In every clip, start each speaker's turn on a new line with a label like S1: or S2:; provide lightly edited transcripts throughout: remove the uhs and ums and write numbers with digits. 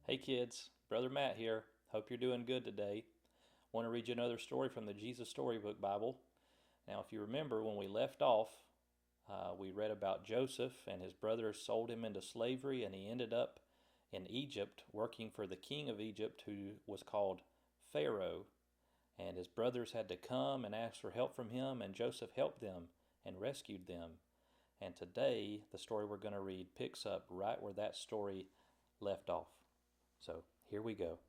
S1: Hey kids, Brother Matt here. Hope you're doing good today. Want to read you another story from the Jesus Storybook Bible. Now, if you remember when we left off, we read about Joseph and his brothers sold him into slavery, and he ended up in Egypt working for the king of Egypt, who was called Pharaoh. And his brothers had to come and ask for help from him, and Joseph helped them and rescued them. And today, the story we're going to read picks up right where that story left off. So here we go.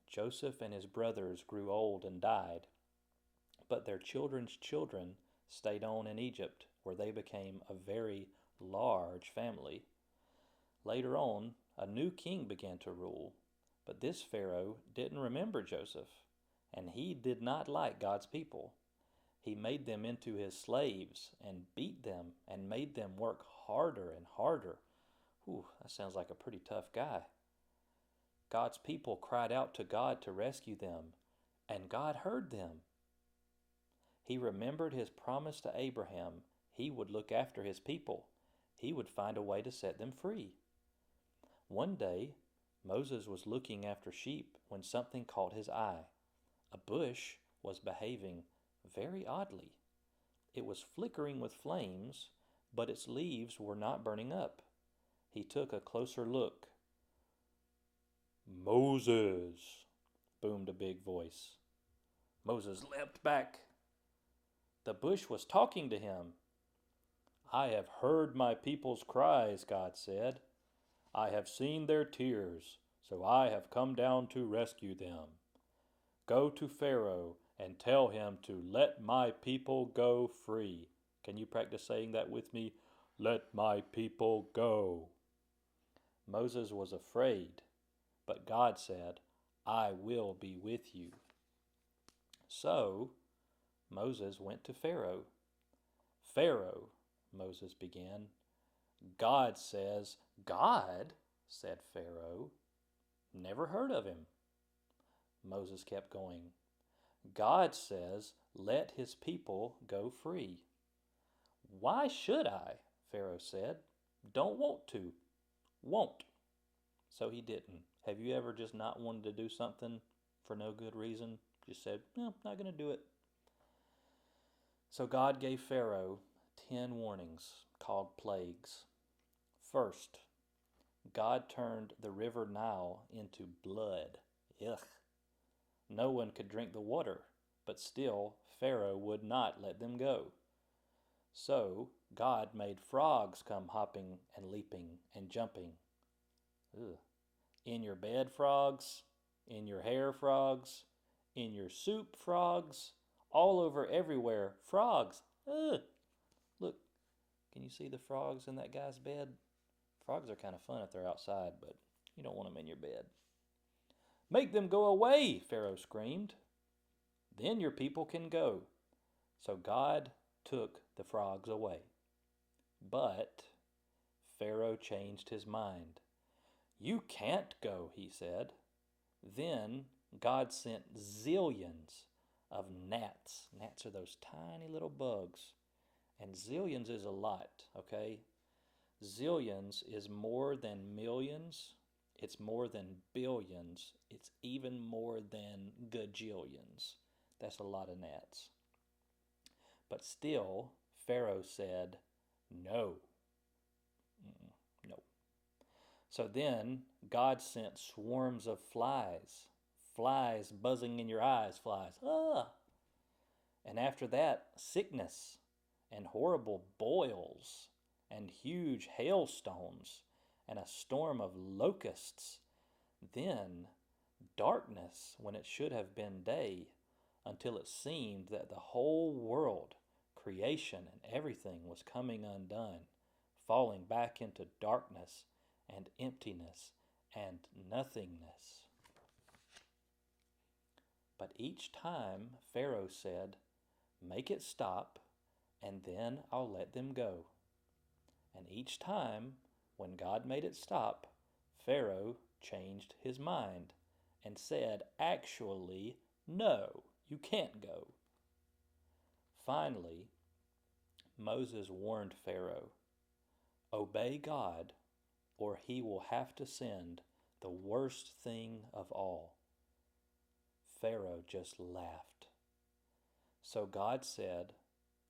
S1: Joseph and his brothers grew old and died, but their children's children stayed on in Egypt, where they became a very large family. Later on, a new king began to rule, but this Pharaoh didn't remember Joseph, and he did not like God's people. He made them into his slaves and beat them and made them work harder and harder. Whew, that sounds like a pretty tough guy. God's people cried out to God to rescue them, and God heard them. He remembered his promise to Abraham. He would look after his people. He would find a way to set them free. One day, Moses was looking after sheep when something caught his eye. A bush was behaving very oddly. It was flickering with flames, but its leaves were not burning up. He took a closer look. "Moses," boomed a big voice. Moses leapt back. The bush was talking to him. "I have heard my people's cries," God said. "I have seen their tears, so I have come down to rescue them. Go to Pharaoh and tell him to let my people go free." Can you practice saying that with me? Let my people go. Moses was afraid, but God said, "I will be with you." So Moses went to Pharaoh. "Pharaoh," Moses began. "God says." "God?" said Pharaoh. "Never heard of him." Moses kept going. "God says, let his people go free." "Why should I?" Pharaoh said. "Don't want to." Won't. So he didn't. Have you ever just not wanted to do something for no good reason? Just said, "No, not going to do it." So God gave Pharaoh 10 warnings called plagues. First, God turned the river Nile into blood. Ugh. No one could drink the water, but still Pharaoh would not let them go. So God made frogs come hopping and leaping and jumping. Ugh. In your bed, frogs. In your hair, frogs. In your soup, frogs. All over everywhere, frogs. Ugh. Look, can you see the frogs in that guy's bed? Frogs are kind of fun if they're outside, but you don't want them in your bed. "Make them go away," Pharaoh screamed. "Then your people can go." So God took the frogs away. But Pharaoh changed his mind. "You can't go," he said. Then God sent zillions of gnats. Gnats are those tiny little bugs. And zillions is a lot, okay? Zillions is more than millions. It's more than billions. It's even more than gajillions. That's a lot of gnats. But still, Pharaoh said, "No." No. So then God sent swarms of flies. Flies buzzing in your eyes, flies. Ah! And after that, sickness and horrible boils and huge hailstones and a storm of locusts. Then darkness when it should have been day, until it seemed that the whole world, creation and everything, was coming undone, falling back into darkness and emptiness and nothingness. But each time Pharaoh said, "Make it stop, and then I'll let them go." And each time, when God made it stop, Pharaoh changed his mind and said, "Actually, no, you can't go." Finally, Moses warned Pharaoh, "Obey God, or he will have to send The worst thing of all. Pharaoh just laughed. So God said,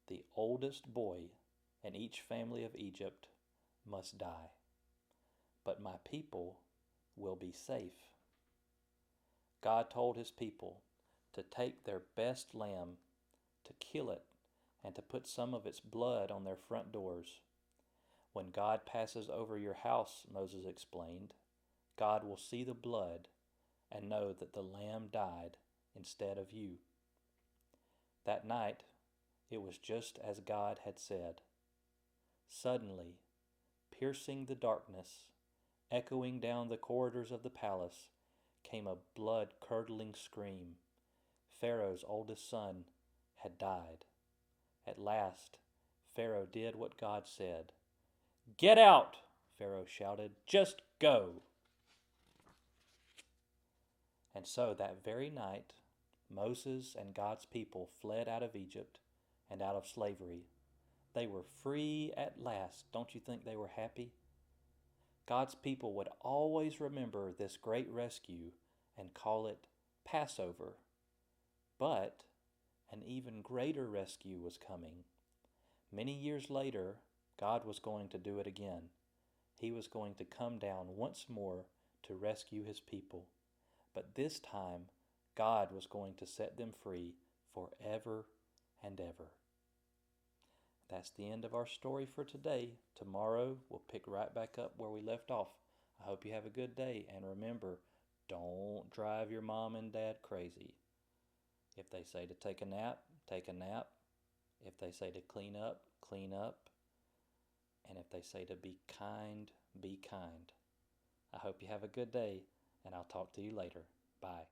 S1: the oldest boy in each family of Egypt must die, but my people will be safe. God told his people to take their best lamb, to kill it, and to put some of its blood on their front doors. When God passes over your house, Moses explained, God will see the blood and know that the lamb died instead of you. That night, it was just as God had said. Suddenly, piercing the darkness, echoing down the corridors of the palace, came a blood-curdling scream. Pharaoh's oldest son had died. At last, Pharaoh did what God said. "Get out!" Pharaoh shouted. "Just go!" And so that very night, Moses and God's people fled out of Egypt and out of slavery. They were free at last. Don't you think they were happy? God's people would always remember this great rescue and call it Passover. But an even greater rescue was coming. Many years later, God was going to do it again. He was going to come down once more to rescue his people. But this time, God was going to set them free forever and ever. That's the end of our story for today. Tomorrow, we'll pick right back up where we left off. I hope you have a good day, and remember, don't drive your mom and dad crazy. If they say to take a nap, take a nap. If they say to clean up, clean up. And if they say to be kind, be kind. I hope you have a good day, and I'll talk to you later. Bye.